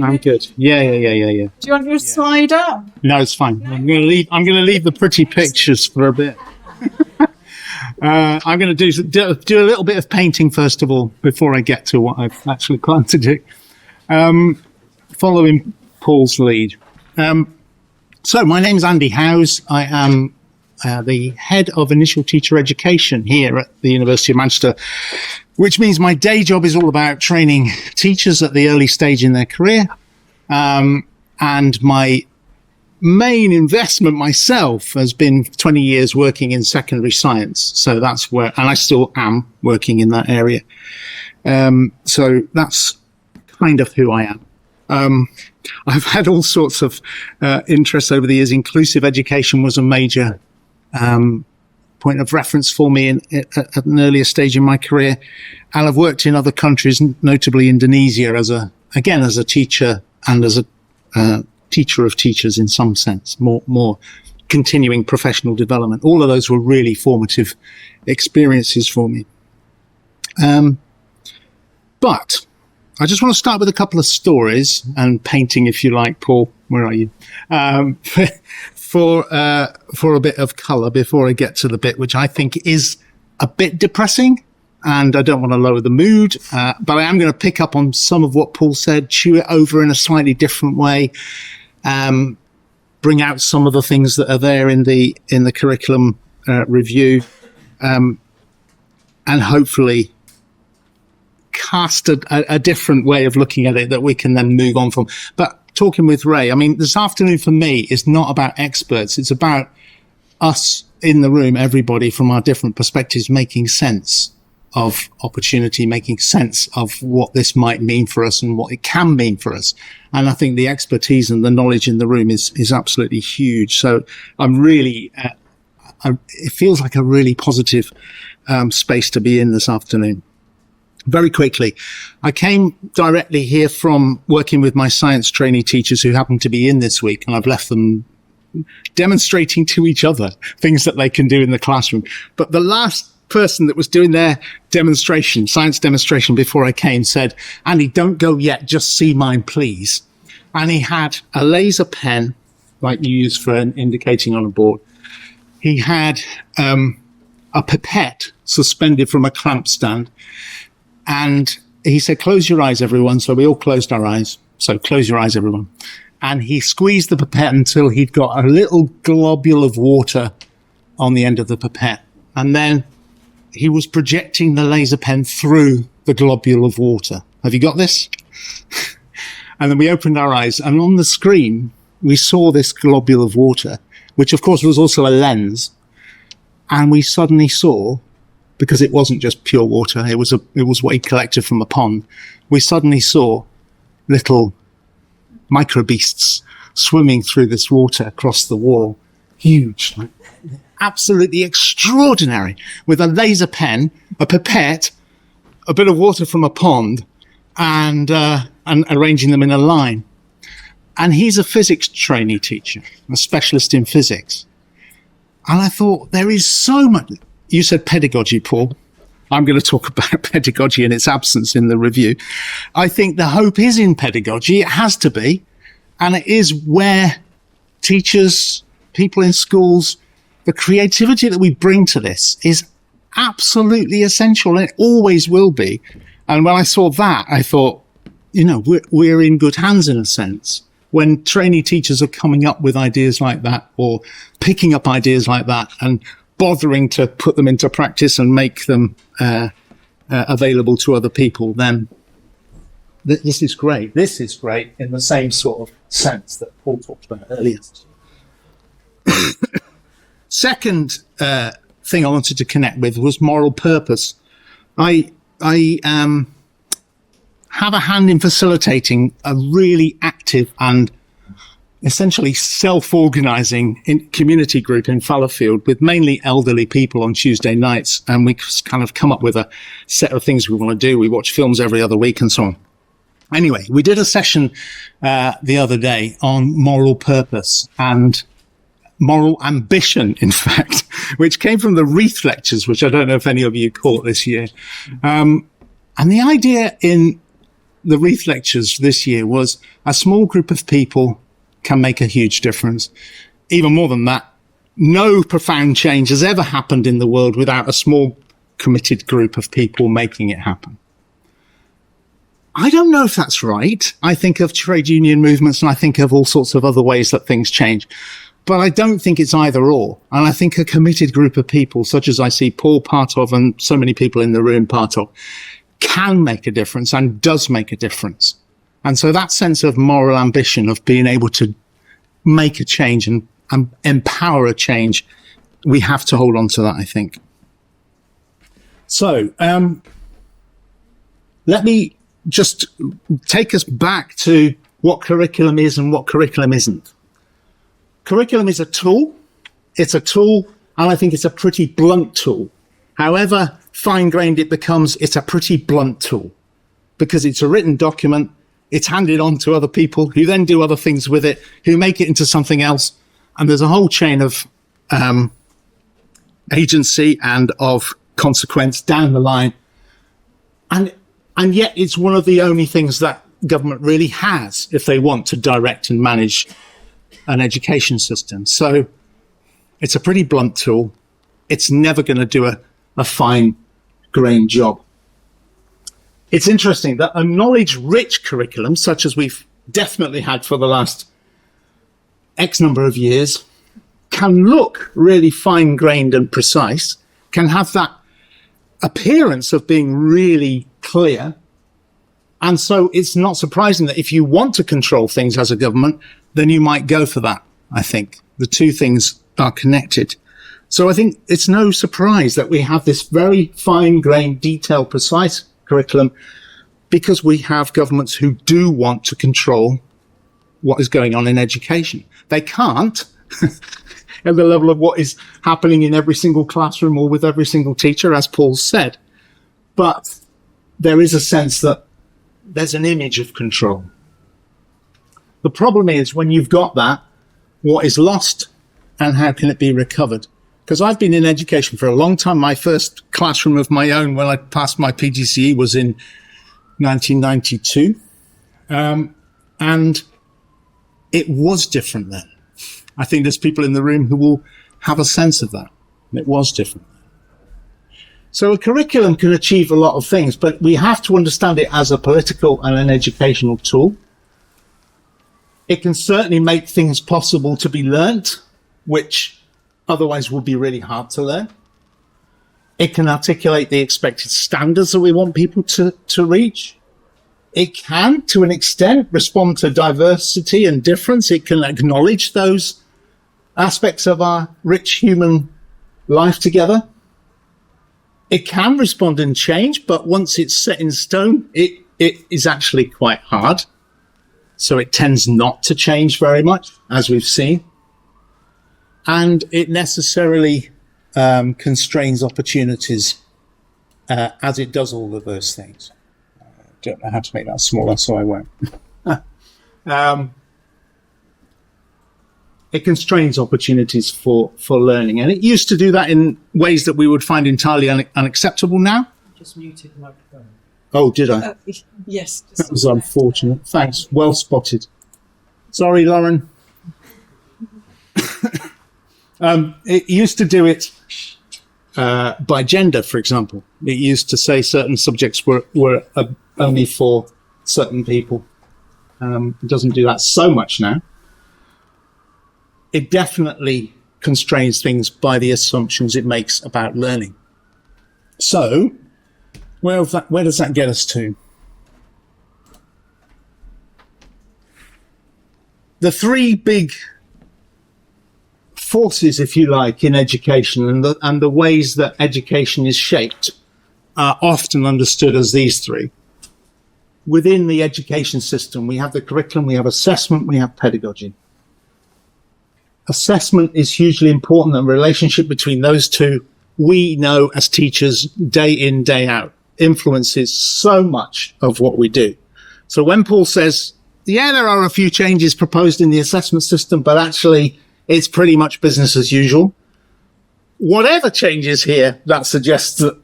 I'm good. Yeah. Do you want your slide up? No, it's fine. I'm going to leave the pretty pictures for a bit. I'm going to do a little bit of painting first of all before I get to what I've actually planned to do. Following Paul's lead. So my name's Andy Howes. I am the head of Initial Teacher Education here at the University of Manchester, which means my day job is all about training teachers at the early stage in their career. And my main investment myself has been 20 years working in secondary science. So that's where, and I still am working in that area. So that's kind of who I am. I've had all sorts of interests over the years. Inclusive education was a major point of reference for me at an earlier stage in my career. And I've worked in other countries, notably Indonesia, as a teacher and as a teacher of teachers in some sense, more continuing professional development. All of those were really formative experiences for me. But I just want to start with a couple of stories and painting, if you like, Paul. Where are you? For a bit of colour before I get to the bit which I think is a bit depressing, and I don't want to lower the mood, but I am going to pick up on some of what Paul said, chew it over in a slightly different way, bring out some of the things that are there in the curriculum review, and hopefully cast a different way of looking at it that we can then move on from. But talking with Ray, I mean, this afternoon for me is not about experts. It's about us in the room, everybody from our different perspectives, making sense of opportunity, making sense of what this might mean for us and what it can mean for us. And I think the expertise and the knowledge in the room is absolutely huge. So I'm really, it feels like a really positive space to be in this afternoon. Very quickly, I came directly here from working with my science trainee teachers who happen to be in this week, and I've left them demonstrating to each other things that they can do in the classroom. But the last person that was doing their demonstration, science demonstration, before I came said, "Andy, don't go yet, just see mine, please." And he had a laser pen, like you use for indicating on a board. He had a pipette suspended from a clamp stand. And he said, "Close your eyes, everyone." So we all closed our eyes. So close your eyes, everyone. And he squeezed the pipette until he'd got a little globule of water on the end of the pipette. And then he was projecting the laser pen through the globule of water. Have you got this? And then we opened our eyes, and on the screen, we saw this globule of water, which of course was also a lens. And we suddenly saw, because it wasn't just pure water, it was what he collected from a pond. We suddenly saw little micro beasts swimming through this water across the wall. Huge, like, absolutely extraordinary, with a laser pen, a pipette, a bit of water from a pond, and arranging them in a line. And he's a physics trainee teacher, a specialist in physics. And I thought, there is so much. You said pedagogy, Paul. I'm going to talk about pedagogy in its absence in the review. I think the hope is in pedagogy. It has to be. And it is where teachers, people in schools, the creativity that we bring to this is absolutely essential. And it always will be. And when I saw that, I thought, you know, we're in good hands in a sense. When trainee teachers are coming up with ideas like that, or picking up ideas like that and bothering to put them into practice and make them available to other people, then this is great. This is great in the same sort of sense that Paul talked about earlier. Second thing I wanted to connect with was moral purpose. I have a hand in facilitating a really active and essentially self-organizing community group in Fallowfield with mainly elderly people on Tuesday nights. And we kind of come up with a set of things we want to do. We watch films every other week and so on. Anyway, we did a session the other day on moral purpose and moral ambition, in fact, which came from the Wreath Lectures, which I don't know if any of you caught this year. And the idea in the Reith lectures this year was a small group of people can make a huge difference. Even more than that, no profound change has ever happened in the world without a small committed group of people making it happen. I don't know if that's right. I think of trade union movements and I think of all sorts of other ways that things change. But I don't think it's either or. And I think a committed group of people, such as I see Paul part of and so many people in the room part of, can make a difference and does make a difference. And so that sense of moral ambition of being able to make a change and empower a change, we have to hold on to that, I think. So let me just take us back to what curriculum is and what curriculum isn't. Curriculum is a tool. It's a tool, and I think it's a pretty blunt tool. However fine-grained it becomes, it's a pretty blunt tool because it's a written document. It's handed on to other people who then do other things with it, who make it into something else. And there's a whole chain of agency and of consequence down the line. And yet it's one of the only things that government really has if they want to direct and manage an education system. So it's a pretty blunt tool. It's never going to do a fine-grained job. It's interesting that a knowledge-rich curriculum, such as we've definitely had for the last X number of years, can look really fine-grained and precise, can have that appearance of being really clear. And so it's not surprising that if you want to control things as a government, then you might go for that, I think. The two things are connected. So I think it's no surprise that we have this very fine-grained, detailed, precise curriculum because we have governments who do want to control what is going on in education. They can't at the level of what is happening in every single classroom or with every single teacher, as Paul said. But there is a sense that there's an image of control. The problem is when you've got that, what is lost and how can it be recovered? Because I've been in education for a long time. My first classroom of my own when I passed my PGCE was in 1992. And it was different then. I think there's people in the room who will have a sense of that. It was different. So a curriculum can achieve a lot of things, but we have to understand it as a political and an educational tool. It can certainly make things possible to be learnt, which otherwise would be really hard to learn. It can articulate the expected standards that we want people to reach. It can, to an extent, respond to diversity and difference. It can acknowledge those aspects of our rich human life together. It can respond and change, but once it's set in stone, it is actually quite hard. So it tends not to change very much, as we've seen. And it necessarily constrains opportunities as it does all of those things. I don't know how to make that smaller, so I won't. It constrains opportunities for learning. And it used to do that in ways that we would find entirely unacceptable now. Just muted the microphone. Oh, did I? Yes. That was unfortunate. Thanks. Well spotted. Sorry, Lauren. It used to do it by gender, for example. It used to say certain subjects were only for certain people. It doesn't do that so much now. It definitely constrains things by the assumptions it makes about learning. So, where does that get us to? The three big forces, if you like, in education and the ways that education is shaped are often understood as these three. Within the education system, we have the curriculum, we have assessment, we have pedagogy. Assessment is hugely important, and the relationship between those two, we know as teachers, day in, day out, influences so much of what we do. So when Paul says, yeah, there are a few changes proposed in the assessment system, but actually it's pretty much business as usual. Whatever changes here, that suggests that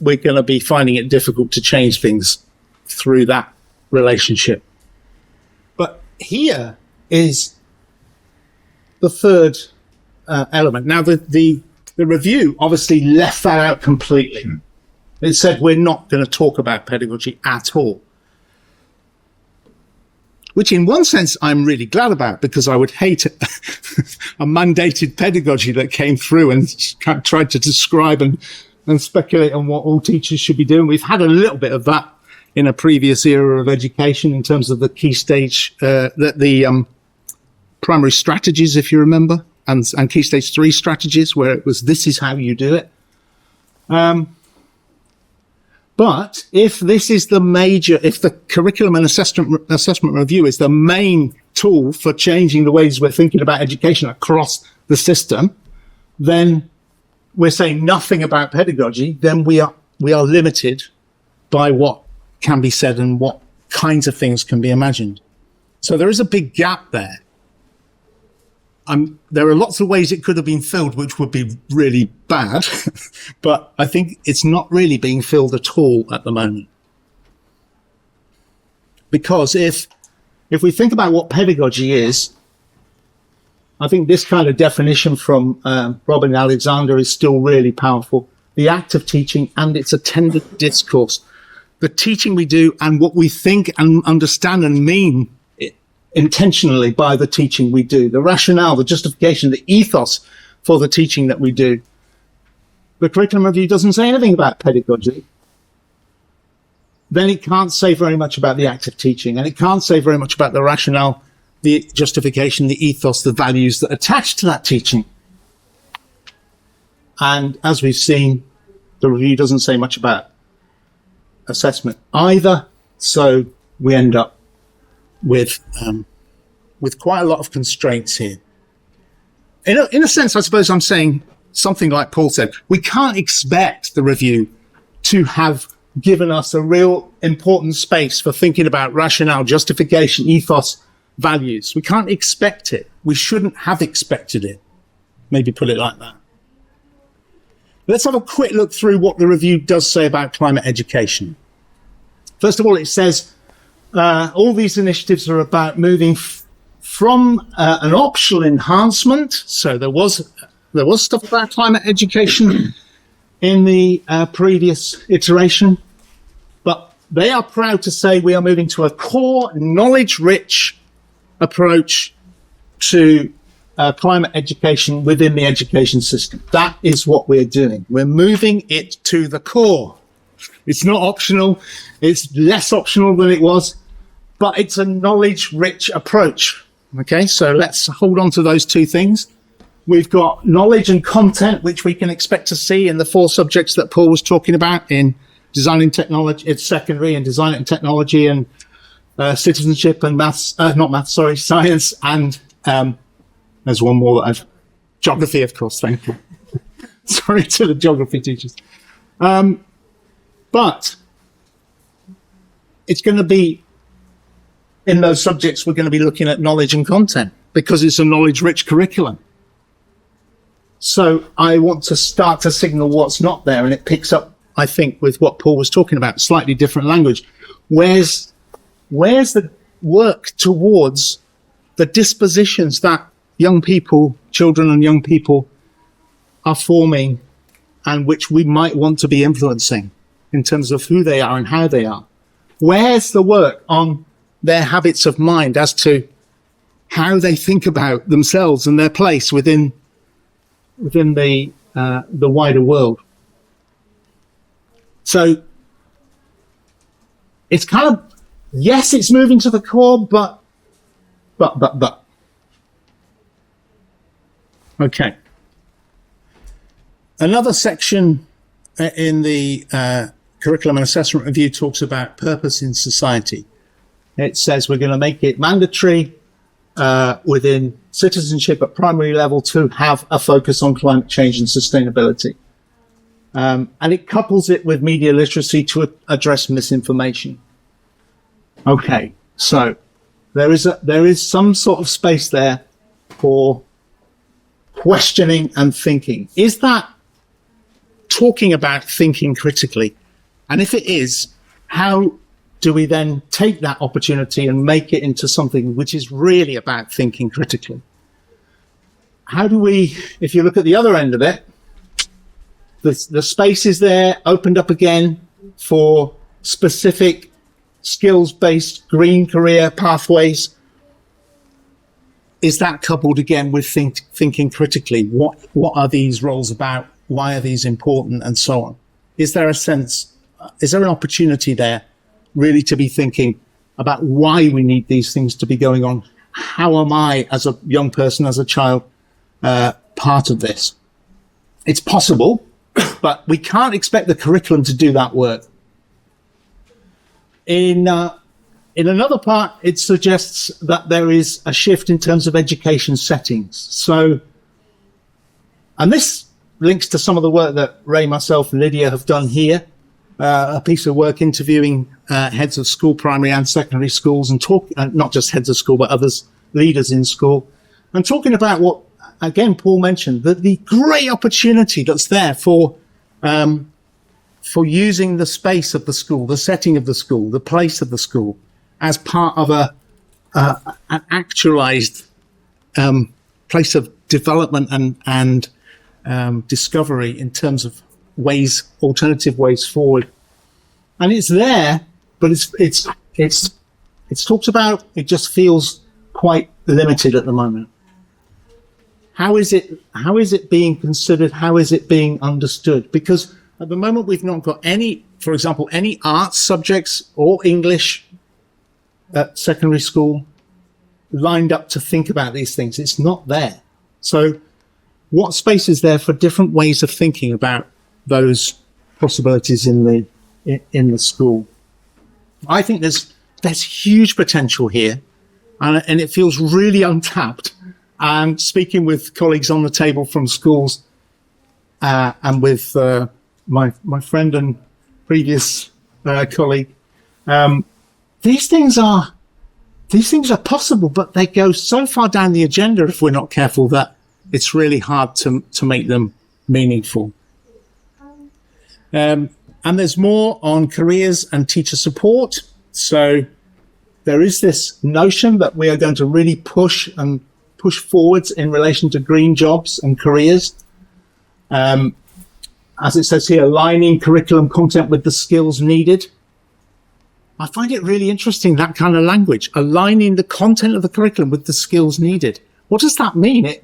we're going to be finding it difficult to change things through that relationship. But here is the third element. Now, the review obviously left that out completely. It said we're not going to talk about pedagogy at all. Which in one sense I'm really glad about, because I would hate a mandated pedagogy that came through and tried to describe and speculate on what all teachers should be doing. We've had a little bit of that in a previous era of education in terms of the key stage, the primary strategies, if you remember, and key stage 3 strategies, where it was, this is how you do it. But if this is if the curriculum and assessment review is the main tool for changing the ways we're thinking about education across the system, then we're saying nothing about pedagogy, then we are limited by what can be said and what kinds of things can be imagined. So there is a big gap there. There are lots of ways it could have been filled, which would be really bad, but I think it's not really being filled at all at the moment. Because if we think about what pedagogy is, I think this kind of definition from Robin Alexander is still really powerful. The act of teaching and its attendant discourse. The teaching we do and what we think and understand and mean intentionally by the teaching we do. The rationale, the justification, the ethos for the teaching that we do. The curriculum review doesn't say anything about pedagogy. Then it can't say very much about the act of teaching, and it can't say very much about the rationale, the justification, the ethos, the values that attach to that teaching. And as we've seen, the review doesn't say much about assessment either, so we end up with quite a lot of constraints here. In a sense, I suppose I'm saying something like Paul said. We can't expect the review to have given us a real important space for thinking about rationale, justification, ethos, values. We can't expect it. We shouldn't have expected it. Maybe put it like that. Let's have a quick look through what the review does say about climate education. First of all, it says all these initiatives are about moving from an optional enhancement. So there was stuff about climate education in the previous iteration, but they are proud to say we are moving to a core, knowledge-rich approach to climate education within the education system. That is what we're doing. We're moving it to the core. It's not optional. It's less optional than it was, but it's a knowledge-rich approach. Okay, so let's hold on to those two things. We've got knowledge and content, which we can expect to see in the 4 subjects that Paul was talking about in designing technology, it's secondary, and design and technology, and citizenship and science, and there's one more that geography, of course, thank you. Sorry to the geography teachers. But it's going to be, in those subjects, we're going to be looking at knowledge and content because it's a knowledge-rich curriculum. So I want to start to signal what's not there, and it picks up, I think, with what Paul was talking about, slightly different language. Where's the work towards the dispositions that young people, children and young people are forming and which we might want to be influencing in terms of who they are and how they are? Where's the work on their habits of mind as to how they think about themselves and their place within the wider world? So it's kind of, yes, it's moving to the core, but. Okay. Another section in the curriculum and assessment review talks about purpose in society. It says we're going to make it mandatory within citizenship at primary level to have a focus on climate change and sustainability. And it couples it with media literacy to address misinformation. Okay, so there is some sort of space there for questioning and thinking. Is that talking about thinking critically? And if it is, how do we then take that opportunity and make it into something which is really about thinking critically? How do we, if you look at the other end of it, the space is there, opened up again for specific skills-based green career pathways. Is that coupled again with thinking critically? What are these roles about? Why are these important? And so on. Is there a sense, is there an opportunity there really to be thinking about why we need these things to be going on? How am I, as a young person, as a child, part of this? It's possible, but we can't expect the curriculum to do that work. In another part, it suggests that there is a shift in terms of education settings. So, and this links to some of the work that Ray, myself, and Lydia have done here. A piece of work interviewing heads of school, primary and secondary schools, and not just heads of school, but others, leaders in school, and talking about what, again, Paul mentioned, the great opportunity that's there for using the space of the school, the setting of the school, the place of the school, as part of an actualized place of development and discovery in terms of alternative ways forward. And it's there, but it's talked about. It just feels quite limited at the moment. How is it being considered? How is it being understood? Because at the moment we've not got any, for example, any arts subjects or English at secondary school lined up to think about these things. It's not there. So what space is there for different ways of thinking about those possibilities in the school? I think there's huge potential here, and it feels really untapped. And speaking with colleagues on the table from schools, and with my friend and previous colleague, these things are possible, but they go so far down the agenda if we're not careful that it's really hard to make them meaningful. And there's more on careers and teacher support. So there is this notion that we are going to really push forwards in relation to green jobs and careers. As it says here, aligning curriculum content with the skills needed. I find it really interesting, that kind of language, aligning the content of the curriculum with the skills needed. What does that mean?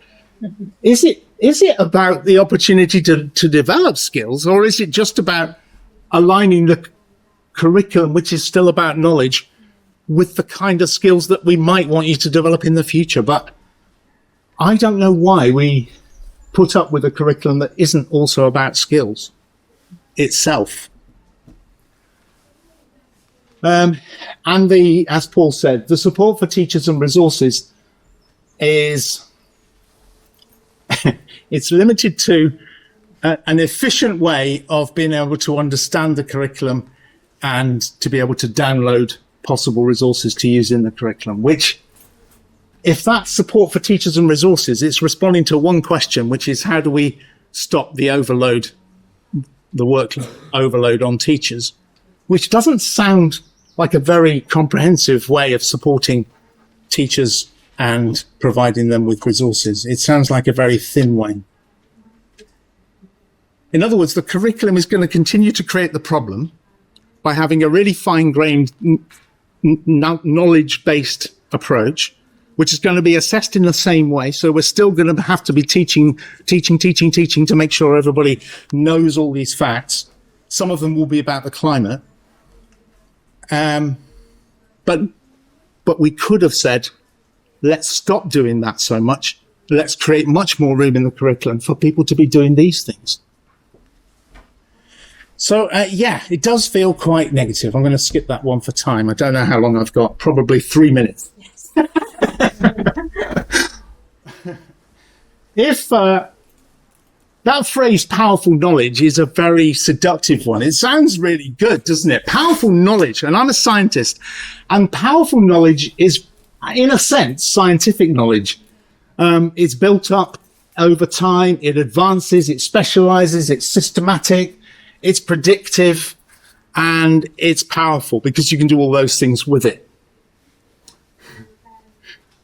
Is it about the opportunity to develop skills, or is it just about aligning the curriculum, which is still about knowledge, with the kind of skills that we might want you to develop in the future? But I don't know why we put up with a curriculum that isn't also about skills itself. And as Paul said, the support for teachers and resources is it's limited to an efficient way of being able to understand the curriculum and to be able to download possible resources to use in the curriculum, which, if that's support for teachers and resources, it's responding to one question, which is how do we stop the work overload on teachers, which doesn't sound like a very comprehensive way of supporting teachers and providing them with resources. It sounds like a very thin way. In other words, the curriculum is going to continue to create the problem by having a really fine-grained, knowledge-based approach, which is going to be assessed in the same way. So we're still going to have to be teaching to make sure everybody knows all these facts. Some of them will be about the climate. But we could have said, let's stop doing that so much. Let's create much more room in the curriculum for people to be doing these things. So, yeah, it does feel quite negative. I'm going to skip that one for time. I don't know how long I've got, probably 3 minutes. Yes. If that phrase, powerful knowledge, is a very seductive one. It sounds really good, doesn't it? Powerful knowledge. And I'm a scientist. And powerful knowledge is, in a sense, scientific knowledge. It's built up over time. It advances. It specializes. It's systematic. It's predictive. And it's powerful because you can do all those things with it.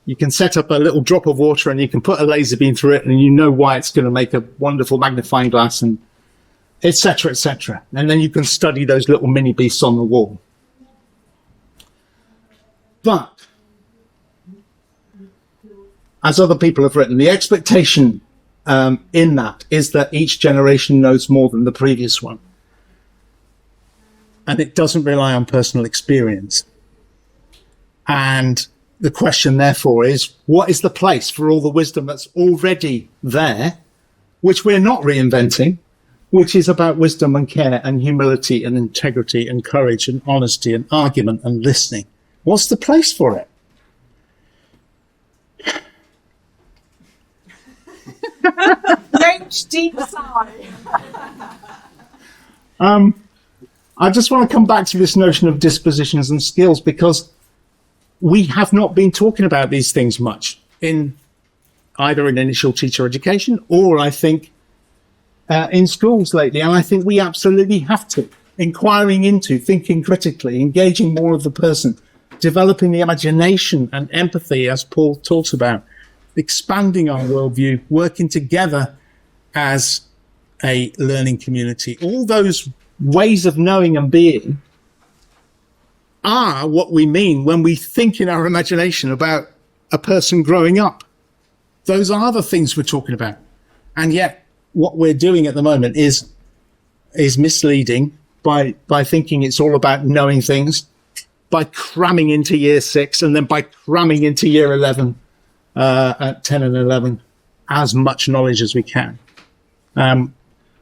You can set up a little drop of water and you can put a laser beam through it and you know why it's going to make a wonderful magnifying glass, and etc., etc. And then you can study those little mini beasts on the wall. But, as other people have written, the expectation in that is that each generation knows more than the previous one. And it doesn't rely on personal experience. And the question, therefore, is what is the place for all the wisdom that's already there, which we're not reinventing, which is about wisdom and care and humility and integrity and courage and honesty and argument and listening? What's the place for it? Deep sigh. I just want to come back to this notion of dispositions and skills, because we have not been talking about these things much in either in initial teacher education or, I think, in schools lately. And I think we absolutely have to. Inquiring into, thinking critically, engaging more of the person, developing the imagination and empathy, as Paul talks about, expanding our worldview, working together as a learning community. All those ways of knowing and being are what we mean when we think in our imagination about a person growing up. Those are the things we're talking about. And yet what we're doing at the moment is misleading by thinking it's all about knowing things, by cramming into year 6 and then by cramming into year 11, at 10 and 11, as much knowledge as we can.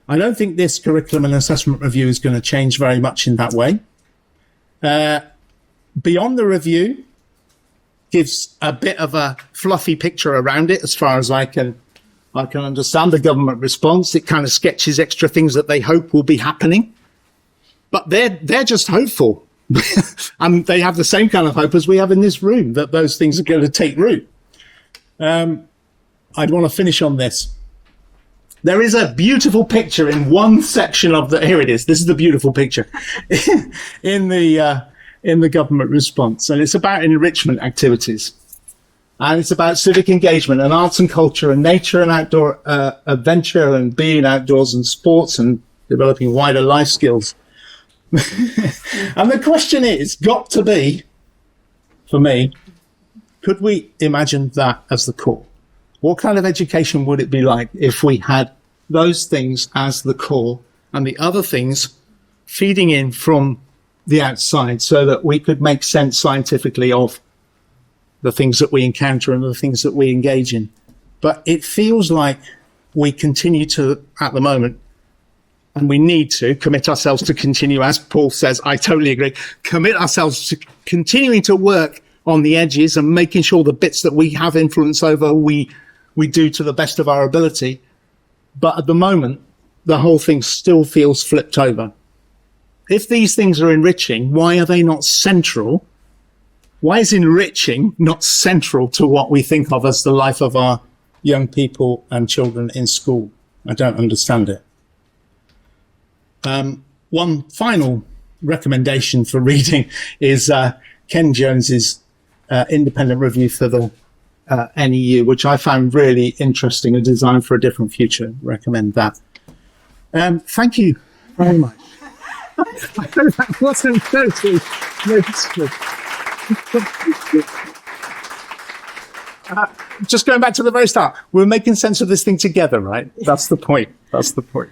I don't think this curriculum and assessment review is going to change very much in that way. Beyond the review gives a bit of a fluffy picture around it, as far as I can understand the government response. It kind of sketches extra things that they hope will be happening, but they're just hopeful. And they have the same kind of hope as we have in this room, that those things are going to take root. I'd want to finish on this. There is a beautiful picture in one section of the, here it is. This is the beautiful picture in the government response. And it's about enrichment activities. And it's about civic engagement and arts and culture and nature and outdoor adventure and being outdoors and sports and developing wider life skills. And the question is, got to be, for me, could we imagine that as the core? What kind of education would it be like if we had those things as the core and the other things feeding in from the outside, so that we could make sense scientifically of the things that we encounter and the things that we engage in? But it feels like we continue to, at the moment, and we need to commit ourselves to continue, as Paul says, I totally agree, commit ourselves to continuing to work on the edges and making sure the bits that we have influence over, we do to the best of our ability. But at the moment, the whole thing still feels flipped over. If these things are enriching, why are they not central? Why is enriching not central to what we think of as the life of our young people and children in school? I don't understand it. One final recommendation for reading is Ken Jones's independent review for the NEU, which I found really interesting, A Design for a Different Future. Recommend that. Thank you very much. I know that wasn't totally just going back to the very start, we're making sense of this thing together, right? That's the point. That's the point.